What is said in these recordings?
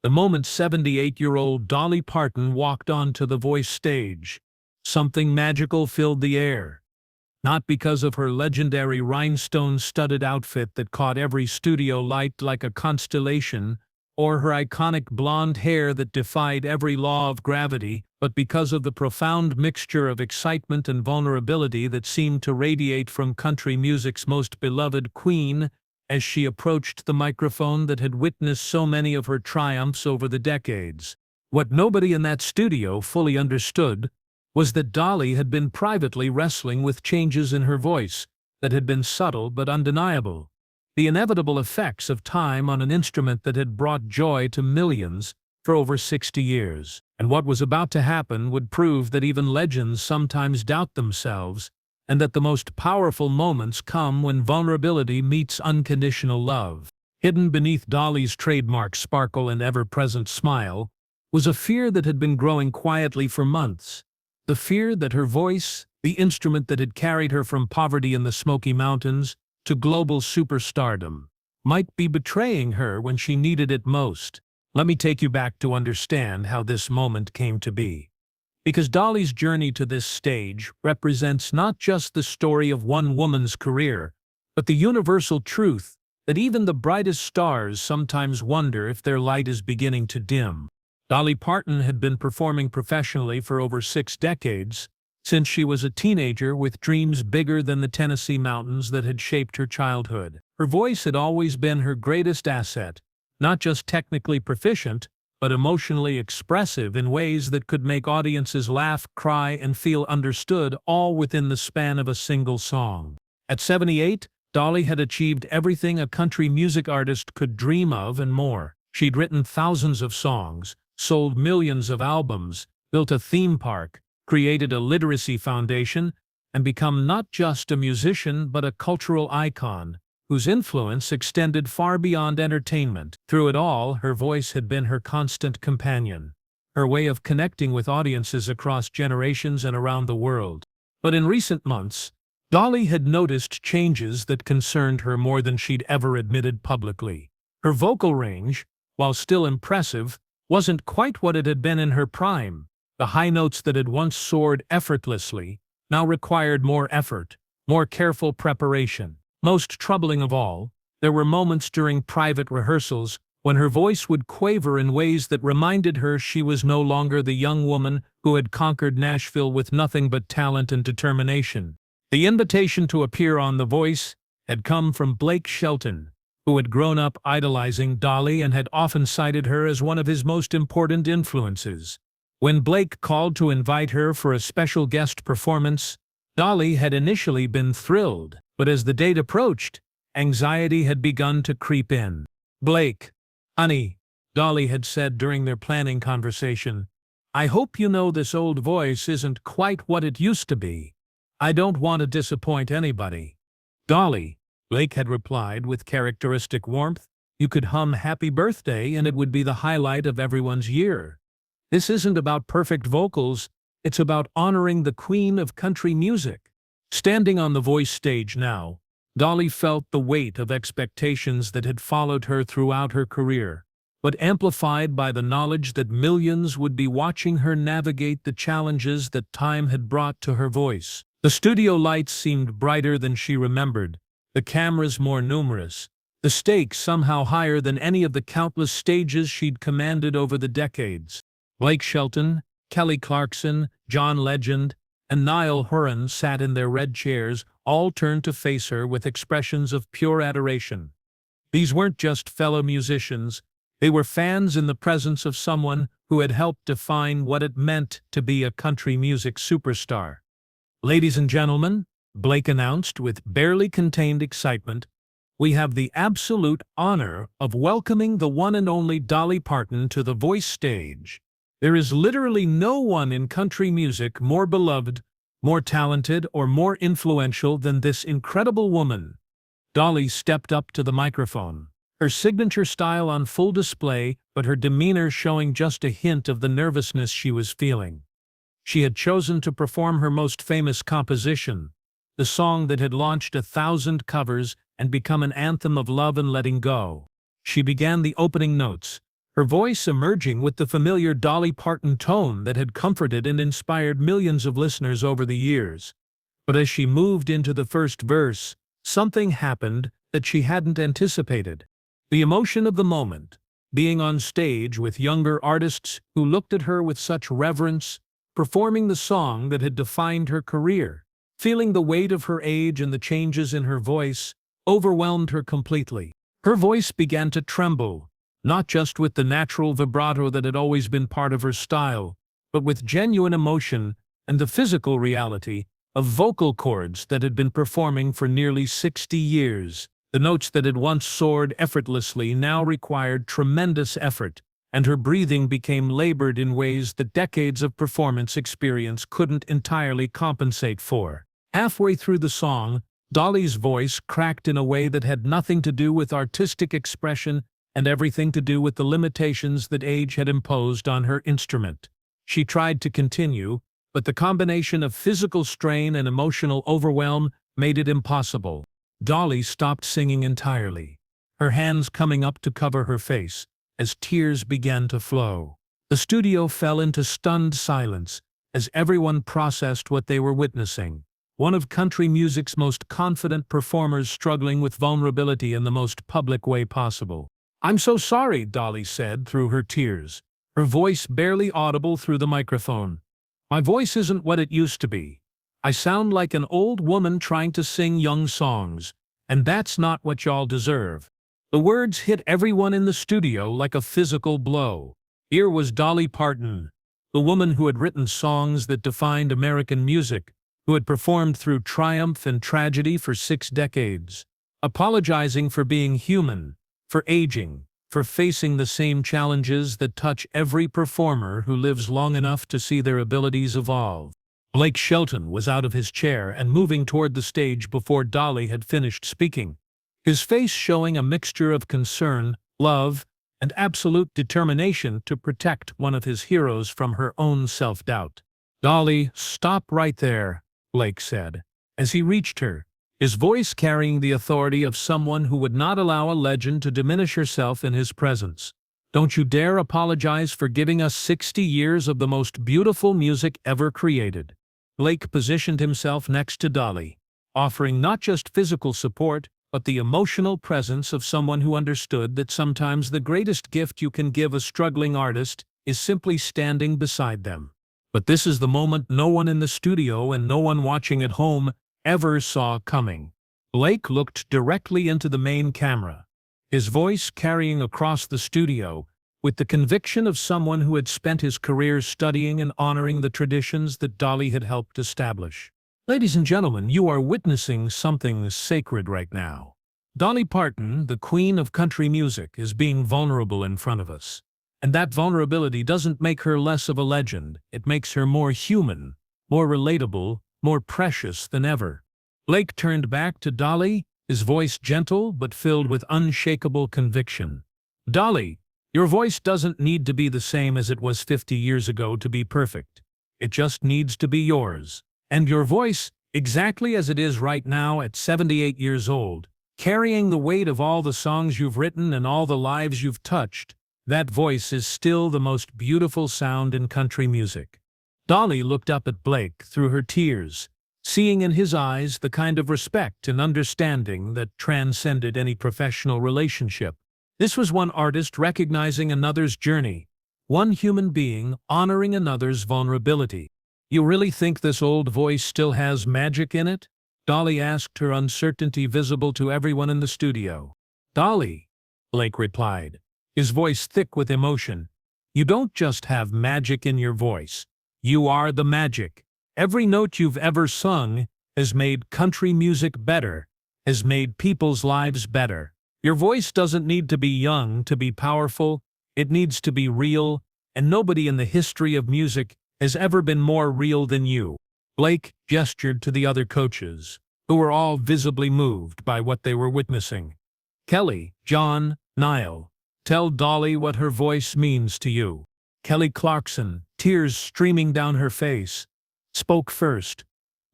The moment 78-year-old Dolly Parton walked onto the Voice stage, something magical filled the air. Not because of her legendary rhinestone-studded outfit that caught every studio light like a constellation, or her iconic blonde hair that defied every law of gravity, but because of the profound mixture of excitement and vulnerability that seemed to radiate from country music's most beloved queen as she approached the microphone that had witnessed so many of her triumphs over the decades. What nobody in that studio fully understood was that Dolly had been privately wrestling with changes in her voice that had been subtle but undeniable, the inevitable effects of time on an instrument that had brought joy to millions for over 60 years. And what was about to happen would prove that even legends sometimes doubt themselves, and that the most powerful moments come when vulnerability meets unconditional love. Hidden beneath Dolly's trademark sparkle and ever-present smile was a fear that had been growing quietly for months. The fear that her voice, the instrument that had carried her from poverty in the Smoky Mountains to global superstardom, might be betraying her when she needed it most. Let me take you back to understand how this moment came to be. Because Dolly's journey to this stage represents not just the story of one woman's career, but the universal truth that even the brightest stars sometimes wonder if their light is beginning to dim. Dolly Parton had been performing professionally for over 6 decades, since she was a teenager with dreams bigger than the Tennessee mountains that had shaped her childhood. Her voice had always been her greatest asset, not just technically proficient, but emotionally expressive in ways that could make audiences laugh, cry, and feel understood, all within the span of a single song. At 78, Dolly had achieved everything a country music artist could dream of and more. She'd written thousands of songs, sold millions of albums, built a theme park, created a literacy foundation, and become not just a musician but a cultural icon whose influence extended far beyond entertainment. Through it all, her voice had been her constant companion, her way of connecting with audiences across generations and around the world. But in recent months, Dolly had noticed changes that concerned her more than she'd ever admitted publicly. Her vocal range, while still impressive, wasn't quite what it had been in her prime. The high notes that had once soared effortlessly now required more effort, more careful preparation. Most troubling of all, there were moments during private rehearsals when her voice would quaver in ways that reminded her she was no longer the young woman who had conquered Nashville with nothing but talent and determination. The invitation to appear on The Voice had come from Blake Shelton, who had grown up idolizing Dolly and had often cited her as one of his most important influences. When Blake called to invite her for a special guest performance, Dolly had initially been thrilled, but as the date approached, anxiety had begun to creep in. "Blake, honey," Dolly had said during their planning conversation, "I hope you know this old voice isn't quite what it used to be. I don't want to disappoint anybody." "Dolly," Blake had replied with characteristic warmth, "you could hum Happy Birthday and it would be the highlight of everyone's year. This isn't about perfect vocals, it's about honoring the queen of country music." Standing on the Voice stage now, Dolly felt the weight of expectations that had followed her throughout her career, but amplified by the knowledge that millions would be watching her navigate the challenges that time had brought to her voice. The studio lights seemed brighter than she remembered, the cameras more numerous, the stakes somehow higher than any of the countless stages she'd commanded over the decades. Blake Shelton, Kelly Clarkson, John Legend, and Niall Horan sat in their red chairs, all turned to face her with expressions of pure adoration. These weren't just fellow musicians, they were fans in the presence of someone who had helped define what it meant to be a country music superstar. "Ladies and gentlemen," Blake announced with barely contained excitement, "we have the absolute honor of welcoming the one and only Dolly Parton to the Voice stage. There is literally no one in country music more beloved, more talented, or more influential than this incredible woman." Dolly stepped up to the microphone, her signature style on full display, but her demeanor showing just a hint of the nervousness she was feeling. She had chosen to perform her most famous composition, the song that had launched 1,000 covers and become an anthem of love and letting go. She began the opening notes, her voice emerging with the familiar Dolly Parton tone that had comforted and inspired millions of listeners over the years. But as she moved into the first verse, something happened that she hadn't anticipated. The emotion of the moment, being on stage with younger artists who looked at her with such reverence, performing the song that had defined her career, feeling the weight of her age and the changes in her voice, overwhelmed her completely. Her voice began to tremble, not just with the natural vibrato that had always been part of her style, but with genuine emotion and the physical reality of vocal cords that had been performing for nearly 60 years. The notes that had once soared effortlessly now required tremendous effort, and her breathing became labored in ways that decades of performance experience couldn't entirely compensate for. Halfway through the song, Dolly's voice cracked in a way that had nothing to do with artistic expression and everything to do with the limitations that age had imposed on her instrument. She tried to continue, but the combination of physical strain and emotional overwhelm made it impossible. Dolly stopped singing entirely, her hands coming up to cover her face, as tears began to flow. The studio fell into stunned silence as everyone processed what they were witnessing. One of country music's most confident performers struggling with vulnerability in the most public way possible. "I'm so sorry," Dolly said through her tears, her voice barely audible through the microphone. "My voice isn't what it used to be. I sound like an old woman trying to sing young songs, and that's not what y'all deserve." The words hit everyone in the studio like a physical blow. Here was Dolly Parton, the woman who had written songs that defined American music, who had performed through triumph and tragedy for 6 decades, apologizing for being human, for aging, for facing the same challenges that touch every performer who lives long enough to see their abilities evolve. Blake Shelton was out of his chair and moving toward the stage before Dolly had finished speaking, his face showing a mixture of concern, love, and absolute determination to protect one of his heroes from her own self-doubt. "Dolly, stop right there," Blake said, as he reached her, his voice carrying the authority of someone who would not allow a legend to diminish herself in his presence. "Don't you dare apologize for giving us 60 years of the most beautiful music ever created." Blake positioned himself next to Dolly, offering not just physical support, but the emotional presence of someone who understood that sometimes the greatest gift you can give a struggling artist is simply standing beside them. But this is the moment no one in the studio and no one watching at home ever saw coming. Blake looked directly into the main camera, his voice carrying across the studio, with the conviction of someone who had spent his career studying and honoring the traditions that Dolly had helped establish. "Ladies and gentlemen, you are witnessing something sacred right now. Dolly Parton, the queen of country music, is being vulnerable in front of us. And that vulnerability doesn't make her less of a legend, it makes her more human, more relatable, more precious than ever." Blake turned back to Dolly, his voice gentle but filled with unshakable conviction. "Dolly, your voice doesn't need to be the same as it was 50 years ago to be perfect. It just needs to be yours. And your voice, exactly as it is right now at 78 years old, carrying the weight of all the songs you've written and all the lives you've touched, that voice is still the most beautiful sound in country music." Dolly looked up at Blake through her tears, seeing in his eyes the kind of respect and understanding that transcended any professional relationship. This was one artist recognizing another's journey, one human being honoring another's vulnerability. "You really think this old voice still has magic in it?" Dolly asked, her uncertainty visible to everyone in the studio. "Dolly," Blake replied, his voice thick with emotion, "you don't just have magic in your voice. You are the magic. Every note you've ever sung has made country music better, has made people's lives better. Your voice doesn't need to be young to be powerful, it needs to be real, and nobody in the history of music has ever been more real than you." Blake gestured to the other coaches, who were all visibly moved by what they were witnessing. "Kelly, John, Niall, tell Dolly what her voice means to you." Kelly Clarkson, tears streaming down her face, spoke first.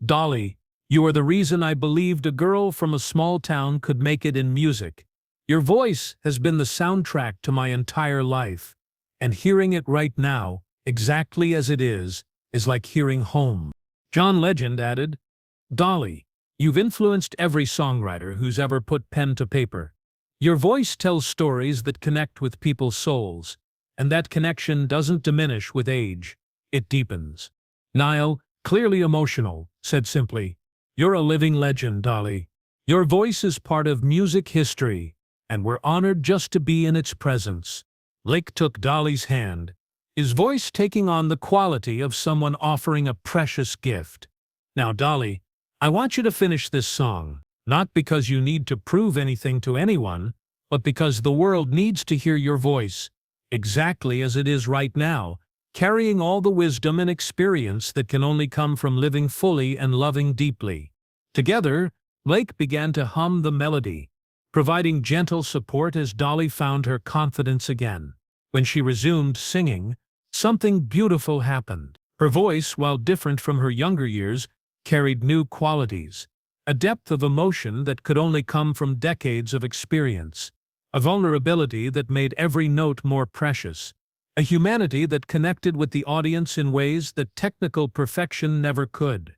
"Dolly, you are the reason I believed a girl from a small town could make it in music. Your voice has been the soundtrack to my entire life. And hearing it right now, exactly as it is like hearing home. John Legend added, Dolly, you've influenced every songwriter who's ever put pen to paper. Your voice tells stories that connect with people's souls, and that connection doesn't diminish with age, it deepens. Niall, clearly emotional, said simply, You're a living legend, Dolly. Your voice is part of music history, and we're honored just to be in its presence. Blake took Dolly's hand, his voice taking on the quality of someone offering a precious gift. Now, Dolly, I want you to finish this song, not because you need to prove anything to anyone, but because the world needs to hear your voice, exactly as it is right now, carrying all the wisdom and experience that can only come from living fully and loving deeply. Together, Blake began to hum the melody, providing gentle support as Dolly found her confidence again. When she resumed singing, something beautiful happened. Her voice, while different from her younger years, carried new qualities, a depth of emotion that could only come from decades of experience, a vulnerability that made every note more precious, a humanity that connected with the audience in ways that technical perfection never could.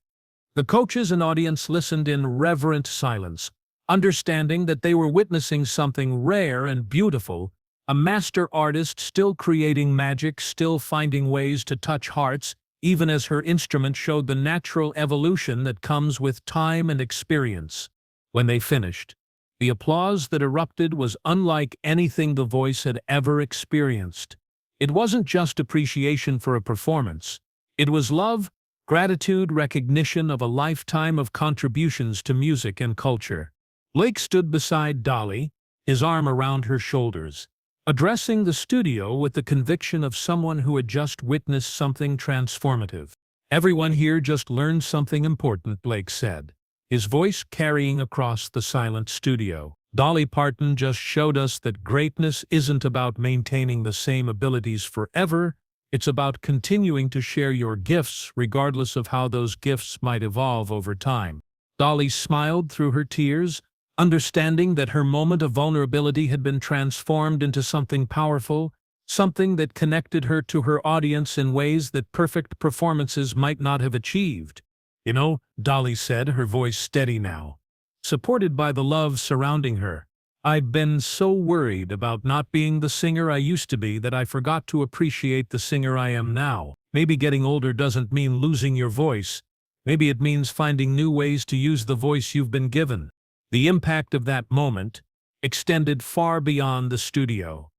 The coaches and audience listened in reverent silence, understanding that they were witnessing something rare and beautiful, a master artist still creating magic, still finding ways to touch hearts, even as her instrument showed the natural evolution that comes with time and experience. When they finished, the applause that erupted was unlike anything the voice had ever experienced. It wasn't just appreciation for a performance. It was love, gratitude, recognition of a lifetime of contributions to music and culture. Blake stood beside Dolly, his arm around her shoulders, addressing the studio with the conviction of someone who had just witnessed something transformative. Everyone here just learned something important, Blake said, his voice carrying across the silent studio. Dolly Parton just showed us that greatness isn't about maintaining the same abilities forever, it's about continuing to share your gifts regardless of how those gifts might evolve over time. Dolly smiled through her tears, understanding that her moment of vulnerability had been transformed into something powerful, something that connected her to her audience in ways that perfect performances might not have achieved. You know, Dolly said, her voice steady now, supported by the love surrounding her, I've been so worried about not being the singer I used to be that I forgot to appreciate the singer I am now. Maybe getting older doesn't mean losing your voice. Maybe it means finding new ways to use the voice you've been given. The impact of that moment extended far beyond the studio.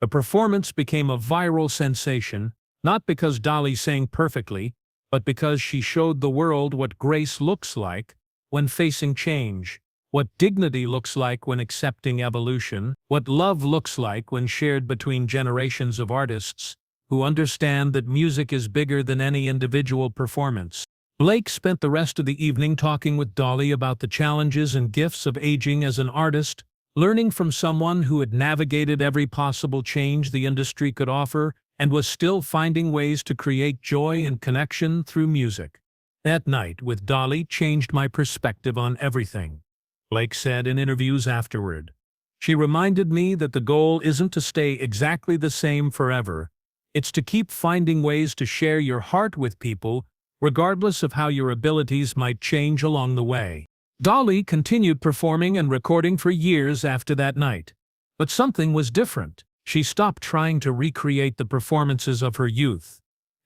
The performance became a viral sensation, not because Dolly sang perfectly, but because she showed the world what grace looks like when facing change, what dignity looks like when accepting evolution, what love looks like when shared between generations of artists who understand that music is bigger than any individual performance. Blake spent the rest of the evening talking with Dolly about the challenges and gifts of aging as an artist, learning from someone who had navigated every possible change the industry could offer and was still finding ways to create joy and connection through music. That night with Dolly changed my perspective on everything, Blake said in interviews afterward. She reminded me that the goal isn't to stay exactly the same forever. It's to keep finding ways to share your heart with people, regardless of how your abilities might change along the way. Dolly continued performing and recording for years after that night. But something was different. She stopped trying to recreate the performances of her youth,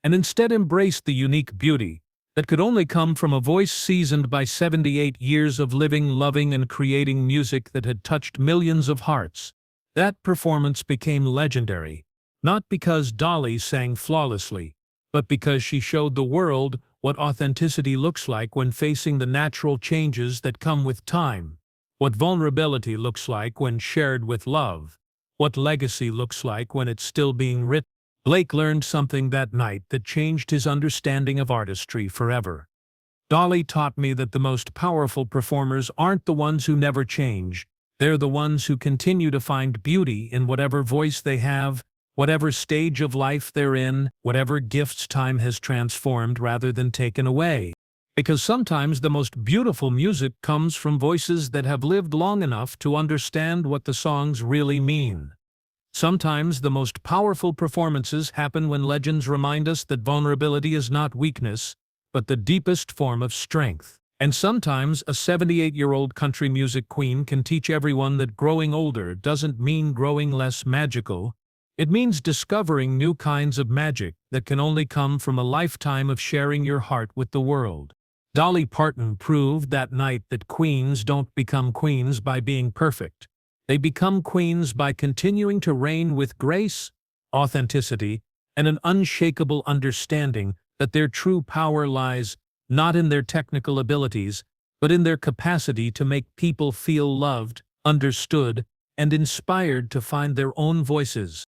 and instead embraced the unique beauty that could only come from a voice seasoned by 78 years of living, loving, and creating music that had touched millions of hearts. That performance became legendary, not because Dolly sang flawlessly, but because she showed the world what authenticity looks like when facing the natural changes that come with time, what vulnerability looks like when shared with love, what legacy looks like when it's still being written. Blake learned something that night that changed his understanding of artistry forever. Dolly taught me that the most powerful performers aren't the ones who never change, they're the ones who continue to find beauty in whatever voice they have, whatever stage of life they're in, whatever gifts time has transformed rather than taken away. Because sometimes the most beautiful music comes from voices that have lived long enough to understand what the songs really mean. Sometimes the most powerful performances happen when legends remind us that vulnerability is not weakness, but the deepest form of strength. And sometimes a 78-year-old country music queen can teach everyone that growing older doesn't mean growing less magical. It means discovering new kinds of magic that can only come from a lifetime of sharing your heart with the world. Dolly Parton proved that night that queens don't become queens by being perfect. They become queens by continuing to reign with grace, authenticity, and an unshakable understanding that their true power lies not in their technical abilities, but in their capacity to make people feel loved, understood, and inspired to find their own voices.